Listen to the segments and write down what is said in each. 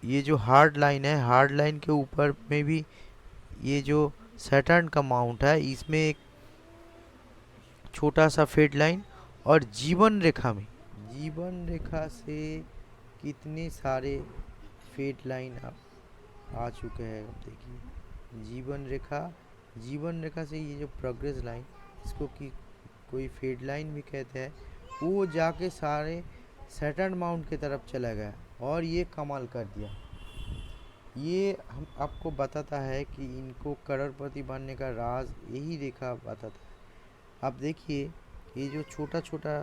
ये जो hard line है, हार्ड लाइन के ऊपर में भी ये जो सैटर्न का माउंट है, इसमें एक छोटा सा फेड लाइन। और जीवन रेखा में, जीवन रेखा से कितने सारे फेड लाइन आ चुके हैं। अब देखिए जीवन रेखा, जीवन रेखा से ये जो प्रोग्रेस लाइन, इसको कि कोई फेड लाइन भी कहते हैं, वो जाके सारे सैटर्न माउंट की तरफ चला गया और ये कमाल कर दिया। ये हम आपको बताता है कि इनको करोड़पति बनने का राज यही रेखा बताता है। आप देखिए ये जो छोटा छोटा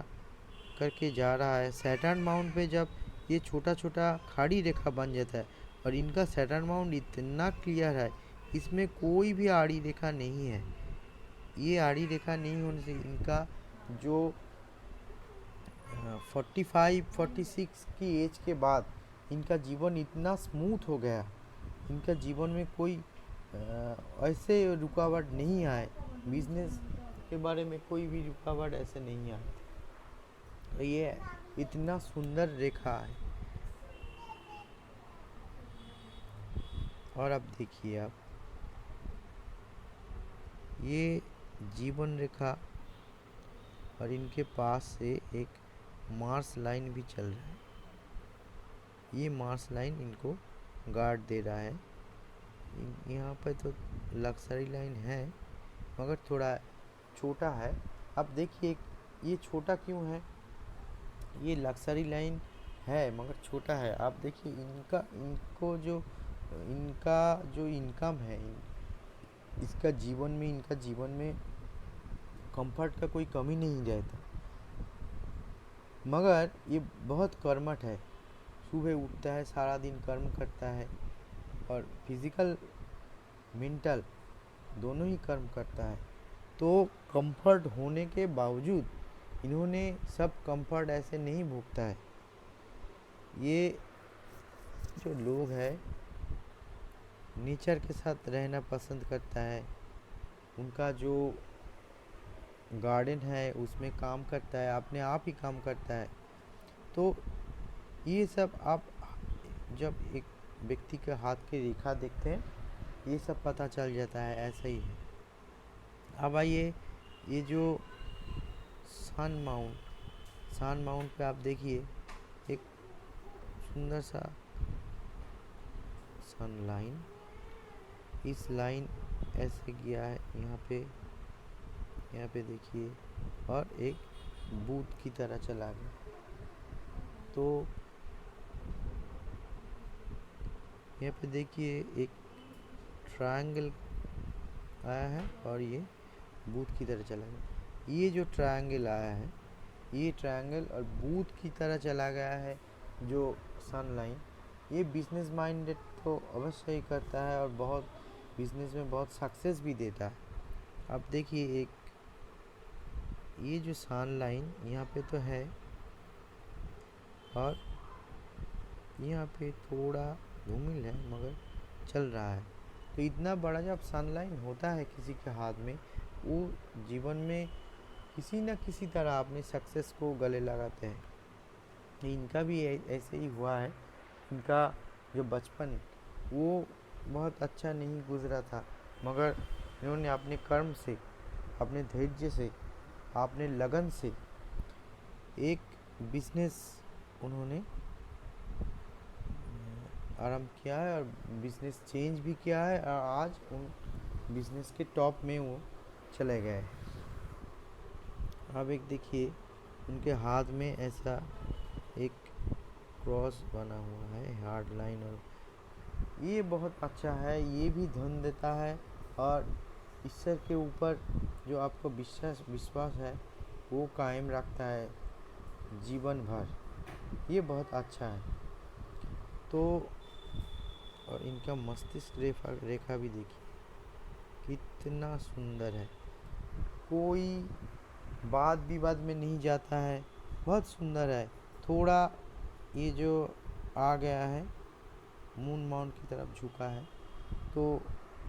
करके जा रहा है सैटर्न माउंट पे, जब ये छोटा छोटा खाड़ी रेखा बन जाता है और इनका सैटर्न माउंट इतना क्लियर है, इसमें कोई भी आड़ी रेखा नहीं है। ये आड़ी रेखा नहीं होने से इनका जो 45-46 की एज के बाद इनका जीवन इतना स्मूथ हो गया, इनका जीवन में कोई ऐसे रुकावट नहीं आए, बिजनेस के बारे में कोई भी रुकावट ऐसे नहीं आए। तो ये इतना सुंदर रेखा है। और अब देखिए आप, ये जीवन रेखा और इनके पास से एक मार्स लाइन भी चल रहा है। ये मार्स लाइन इनको गार्ड दे रहा है। यहाँ पर तो लक्सरी लाइन है मगर थोड़ा छोटा है। अब देखिए ये छोटा क्यों है, ये लक्सरी लाइन है मगर छोटा है। आप देखिए इनका जो इनकम है, इनका जीवन में कंफर्ट का कोई कमी नहीं रहता, मगर ये बहुत कर्मठ है। सुबह उठता है, सारा दिन कर्म करता है और फिजिकल मेंटल दोनों ही कर्म करता है। तो कंफर्ट होने के बावजूद इन्होंने सब कंफर्ट ऐसे नहीं भोगता है। ये जो लोग हैं नेचर के साथ रहना पसंद करता है, उनका जो गार्डन है उसमें काम करता है, अपने आप ही काम करता है। तो ये सब आप जब एक व्यक्ति के हाथ की रेखा देखते हैं ये सब पता चल जाता है, ऐसा ही है। अब आइए ये जो सन माउंट पे आप देखिए एक सुंदर सा सन लाइन, इस लाइन ऐसे गया है यहाँ पे देखिए, और एक बूथ की तरह चला गया। तो यहाँ पे देखिए एक ट्रायंगल आया है और ये बूथ की तरह चला गया। ये जो ट्रायंगल आया है, ये ट्रायंगल और बूथ की तरह चला गया है जो सन लाइन, ये बिजनेस माइंडेड तो अवश्य ही करता है और बहुत बिजनेस में बहुत सक्सेस भी देता है। अब देखिए एक ये जो सन लाइन यहाँ पे तो है और यहाँ पे थोड़ा धूमिल है मगर चल रहा है। तो इतना बड़ा जब सन लाइन होता है किसी के हाथ में, वो जीवन में किसी न किसी तरह अपने सक्सेस को गले लगाते हैं। इनका भी ऐसे ही हुआ है। इनका जो बचपन वो बहुत अच्छा नहीं गुजरा था, मगर इन्होंने अपने कर्म से, अपने धैर्य से, अपने लगन से एक बिजनेस उन्होंने आरंभ किया है और बिजनेस चेंज भी किया है और आज उन बिजनेस के टॉप में वो चले गए। अब एक देखिए उनके हाथ में ऐसा एक क्रॉस बना हुआ है, हार्ड लाइन, और ये बहुत अच्छा है। ये भी धन देता है और ईश्वर के ऊपर जो आपको विश्वास है वो कायम रखता है जीवन भर। ये बहुत अच्छा है। तो और इनका मस्तिष्क रेखा भी देखिए कितना सुंदर है, कोई वाद विवाद में नहीं जाता है, बहुत सुंदर है। थोड़ा ये जो आ गया है मून माउंट की तरफ झुका है, तो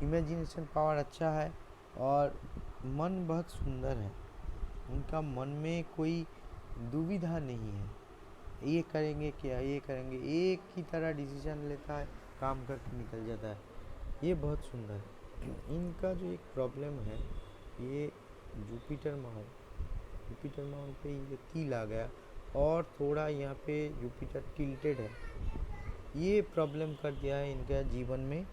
इमेजिनेशन पावर अच्छा है और मन बहुत सुंदर है। उनका मन में कोई दुविधा नहीं है, ये करेंगे क्या, ये करेंगे, एक ही तरह डिसीजन लेता है, काम करके निकल जाता है। ये बहुत सुंदर है। इनका जो एक प्रॉब्लम है, ये जुपिटर माउंट पे ये तिल आ गया, और थोड़ा यहाँ पे जुपिटर टिल्टेड है, ये प्रॉब्लम कर दिया है इनका जीवन में।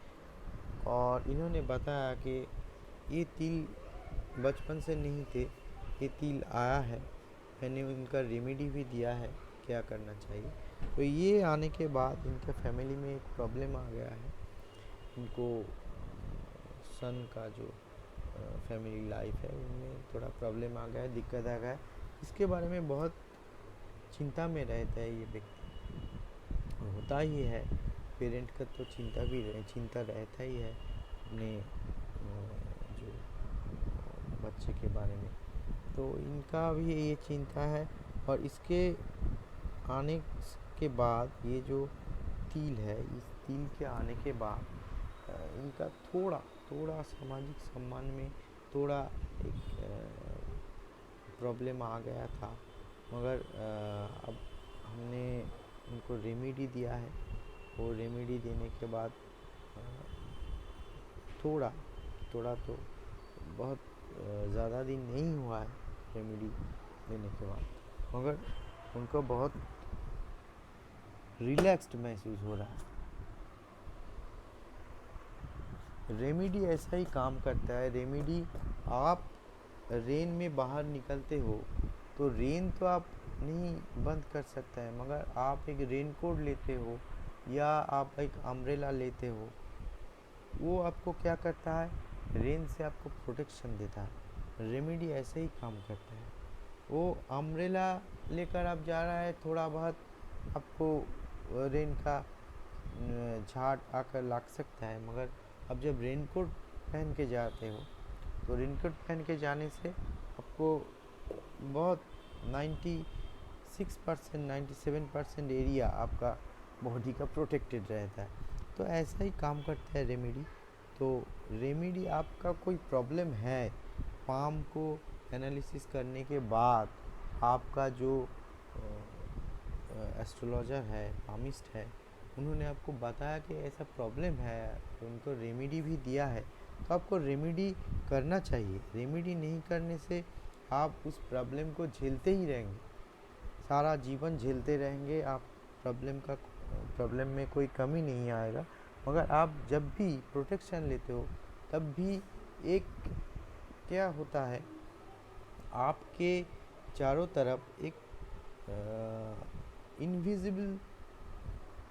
और इन्होंने बताया कि ये तिल बचपन से नहीं थे, ये तिल आया है, मैंने उनका रेमेडी भी दिया है क्या करना चाहिए। तो ये आने के बाद इनके फैमिली में एक प्रॉब्लम आ गया है, इनको सन का जो फैमिली लाइफ है उनमें थोड़ा प्रॉब्लम आ गया है, दिक्कत आ गया है। इसके बारे में बहुत चिंता में रहता है ये व्यक्ति। होता ही है, पेरेंट का तो चिंता रहता ही है अपने जो बच्चे के बारे में। तो इनका भी ये चिंता है। और इसके आने के बाद ये जो तिल है, इस तिल के आने के बाद इनका थोड़ा सामाजिक सम्मान में थोड़ा एक प्रॉब्लम आ गया था। मगर अब हमने उनको रेमेडी दिया है, वो रेमेडी देने के बाद थोड़ा थोड़ा तो बहुत ज़्यादा दिन नहीं हुआ है रेमेडी देने के बाद, मगर उनको बहुत रिलैक्स्ड महसूस हो रहा है। रेमेडी ऐसा ही काम करता है। रेमेडी, आप रेन में बाहर निकलते हो तो रेन तो आप नहीं बंद कर सकते हैं, मगर आप एक रेन कोट लेते हो या आप एक अम्ब्रेला लेते हो, वो आपको क्या करता है, रेन से आपको प्रोटेक्शन देता है। रेमेडी ऐसे ही काम करता है। वो अम्ब्रेला लेकर आप जा रहा है, थोड़ा बहुत आपको रेन का झाड़ आकर लग सकता है, मगर अब जब रेनकोट पहन के जाते हो तो रेनकोट पहन के जाने से आपको बहुत 96% 97% एरिया आपका बॉडी का प्रोटेक्टेड रहता है। तो ऐसा ही काम करता है रेमेडी। तो रेमेडी, आपका कोई प्रॉब्लम है, पाम को एनालिसिस करने के बाद आपका जो एस्ट्रोलॉजर है, पामिस्ट है, उन्होंने आपको बताया कि ऐसा प्रॉब्लम है, तो उनको रेमेडी भी दिया है, तो आपको रेमेडी करना चाहिए। रेमेडी नहीं करने से आप उस प्रॉब्लम को झेलते ही रहेंगे, सारा जीवन झेलते रहेंगे आप। प्रॉब्लम में कोई कमी नहीं आएगा। मगर आप जब भी प्रोटेक्शन लेते हो तब भी एक क्या होता है, आपके चारों तरफ एक इनविजिबल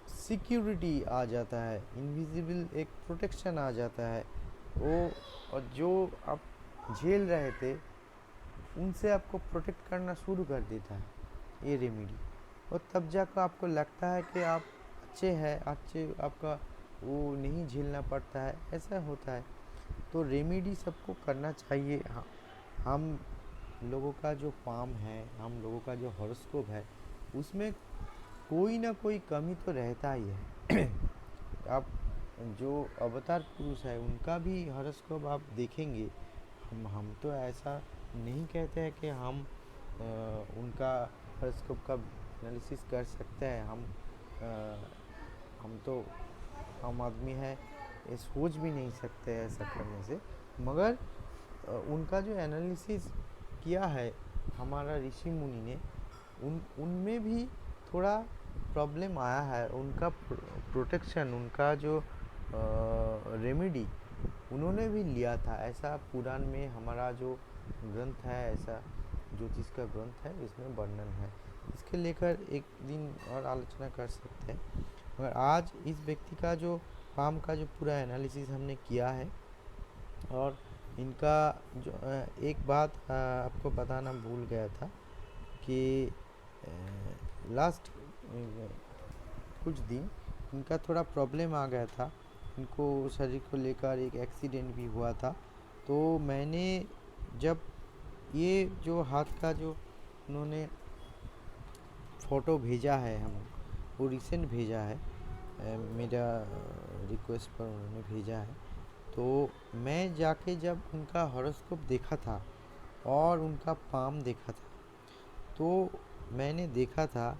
सिक्योरिटी आ जाता है, इनविजिबल एक प्रोटेक्शन आ जाता है वो। और जो आप झेल रहे थे उनसे आपको प्रोटेक्ट करना शुरू कर देता है ये रेमेडी। और तब जाकर आपको लगता है कि आप अच्छे आपका वो नहीं झेलना पड़ता है, ऐसा होता है। तो रेमेडी सबको करना चाहिए। हाँ, हम लोगों का जो पाम है, हम लोगों का जो हॉरोस्कोप है, उसमें कोई ना कोई कमी तो रहता ही है। आप जो अवतार पुरुष है उनका भी हॉरोस्कोप आप देखेंगे, हम तो ऐसा नहीं कहते हैं कि हम उनका हॉरोस्कोप का एनालिसिस कर सकते हैं। हम तो आम आदमी है, ये सोच भी नहीं सकते ऐसा करने से। मगर उनका जो एनालिसिस किया है हमारा ऋषि मुनि ने, उनमें भी थोड़ा प्रॉब्लम आया है। उनका प्रोटेक्शन, उनका जो रेमेडी उन्होंने भी लिया था। ऐसा पुराण में हमारा जो ग्रंथ है, ऐसा ज्योतिष का ग्रंथ है, इसमें वर्णन है। इसके लेकर एक दिन और आलोचना कर सकते हैं। मगर आज इस व्यक्ति का जो पाम का जो पूरा एनालिसिस हमने किया है, और इनका जो एक बात आपको बताना भूल गया था कि लास्ट कुछ दिन इनका थोड़ा प्रॉब्लम आ गया था, इनको शरीर को लेकर एक एक्सीडेंट भी हुआ था। तो मैंने जब ये जो हाथ का जो उन्होंने फ़ोटो भेजा है, हम वो रिसेंट भेजा है, मेरा रिक्वेस्ट पर उन्होंने भेजा है। तो मैं जाके जब उनका हॉरोस्कोप देखा था और उनका पाम देखा था, तो मैंने देखा था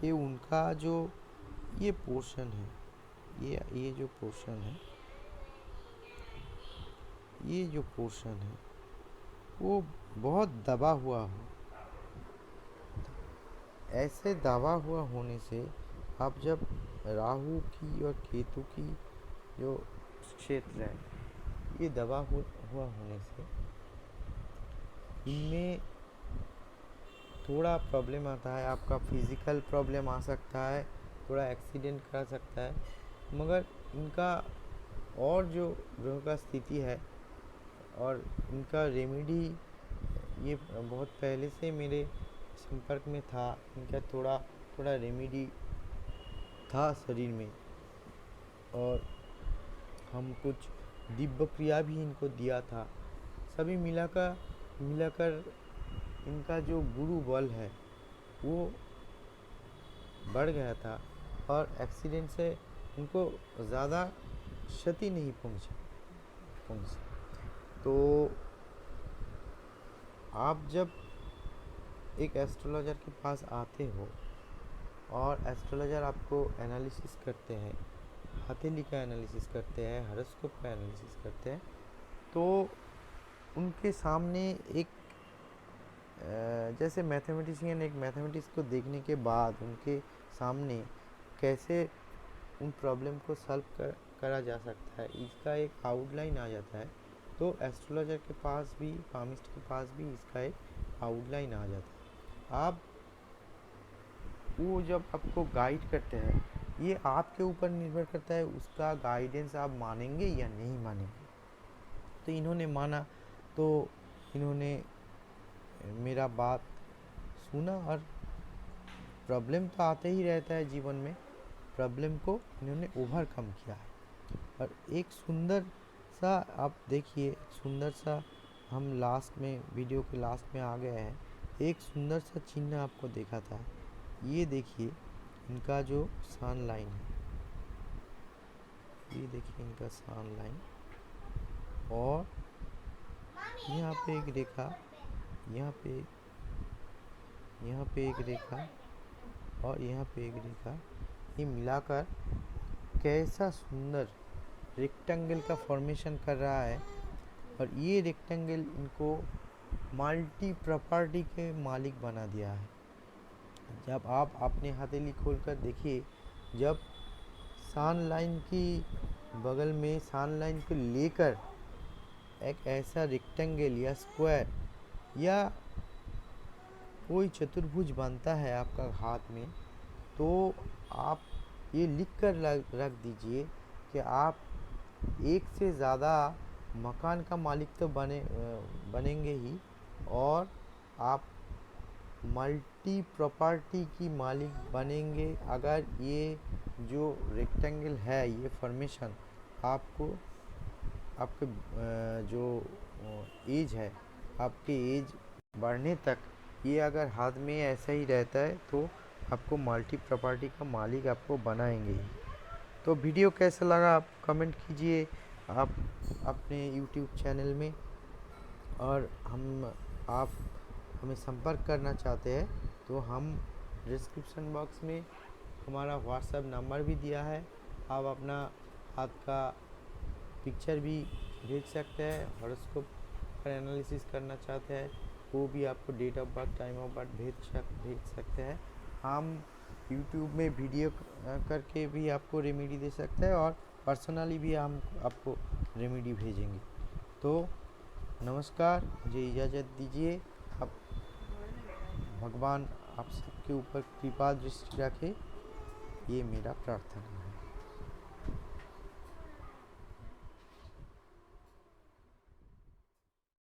कि उनका जो ये पोर्शन है, ये जो पोर्शन है, ये जो पोर्शन है वो बहुत दबा हुआ हो। ऐसे दबा हुआ होने से आप जब राहु की और केतु की जो क्षेत्र है, ये दबा हुआ होने से इनमें थोड़ा प्रॉब्लम आता है। आपका फिज़िकल प्रॉब्लम आ सकता है, थोड़ा एक्सीडेंट कर सकता है। मगर इनका और जो ग्रह का स्थिति है और इनका रेमेडी, ये बहुत पहले से मेरे संपर्क में था। इनका थोड़ा थोड़ा रेमेडी था शरीर में, और हम कुछ दिव्य क्रिया भी इनको दिया था। सभी मिलाकर इनका जो गुरु बल है वो बढ़ गया था, और एक्सीडेंट से इनको ज़्यादा क्षति नहीं पहुंची। तो आप जब एक एस्ट्रोलॉजर के पास आते हो और एस्ट्रोलॉजर आपको एनालिसिस करते हैं, हथेली का एनालिसिस करते हैं, हॉरोस्कोप का एनालिसिस करते हैं, तो उनके सामने एक जैसे मैथमेटिशियन एक मैथमेटिक्स को देखने के बाद उनके सामने कैसे उन प्रॉब्लम को सॉल्व करा जा सकता है, इसका एक आउटलाइन आ जाता है। तो एस्ट्रोलॉजर के पास भी, पामिस्ट के पास भी इसका एक आउटलाइन आ जाता है। आप वो जब आपको गाइड करते हैं, ये आपके ऊपर निर्भर करता है, उसका गाइडेंस आप मानेंगे या नहीं मानेंगे। तो इन्होंने माना, तो इन्होंने मेरा बात सुना, और प्रॉब्लम तो आते ही रहता है जीवन में, प्रॉब्लम को इन्होंने ओवरकम किया है। और एक सुंदर सा, आप देखिए, सुंदर सा, हम लास्ट में, वीडियो के लास्ट में आ गए हैं। एक सुंदर सा चिन्ह आपको देखा था, ये देखिए इनका जो सन लाइन है, ये देखिए इनका सन लाइन, और यहाँ पे एक रेखा, यहाँ पे एक रेखा, और यहाँ पे एक रेखा, ये मिलाकर कैसा सुंदर रेक्टेंगल का फॉर्मेशन कर रहा है। और ये रेक्टेंगल इनको मल्टी प्रॉपर्टी के मालिक बना दिया है। जब आप अपने हथेली खोलकर देखिए, जब सन लाइन की बगल में, सन लाइन को लेकर एक ऐसा रेक्टेंगल या स्क्वायर या कोई चतुर्भुज बनता है आपका हाथ में, तो आप ये लिख कर रख दीजिए कि आप एक से ज़्यादा मकान का मालिक तो बनेंगे ही, और आप मल्टी प्रॉपर्टी की मालिक बनेंगे अगर ये जो रेक्टेंगल है, ये फॉर्मेशन आपको, आपके जो एज है, आपके एज बढ़ने तक ये अगर हाथ में ऐसा ही रहता है, तो आपको मल्टी प्रॉपर्टी का मालिक आपको बनाएंगे ही। तो वीडियो कैसा लगा आप कमेंट कीजिए आप अपने यूट्यूब चैनल में, और आप हमें संपर्क करना चाहते हैं तो हम डिस्क्रिप्शन बॉक्स में हमारा व्हाट्सएप नंबर भी दिया है। आप अपना हाथ का पिक्चर भी भेज सकते हैं, हॉरोस्कोप पर एनालिसिस करना चाहते हैं, वो भी आपको date of birth, time of birth भेज सकते हैं। हम यूट्यूब में वीडियो करके भी आपको रेमेडी दे सकते हैं, और पर्सनली भी हम आपको रेमेडी भेजेंगे। तो नमस्कार, मुझे इजाज़त दीजिए। आप भगवान आप सबके ऊपर कृपा दृष्टि रखे, ये मेरा प्रार्थना है।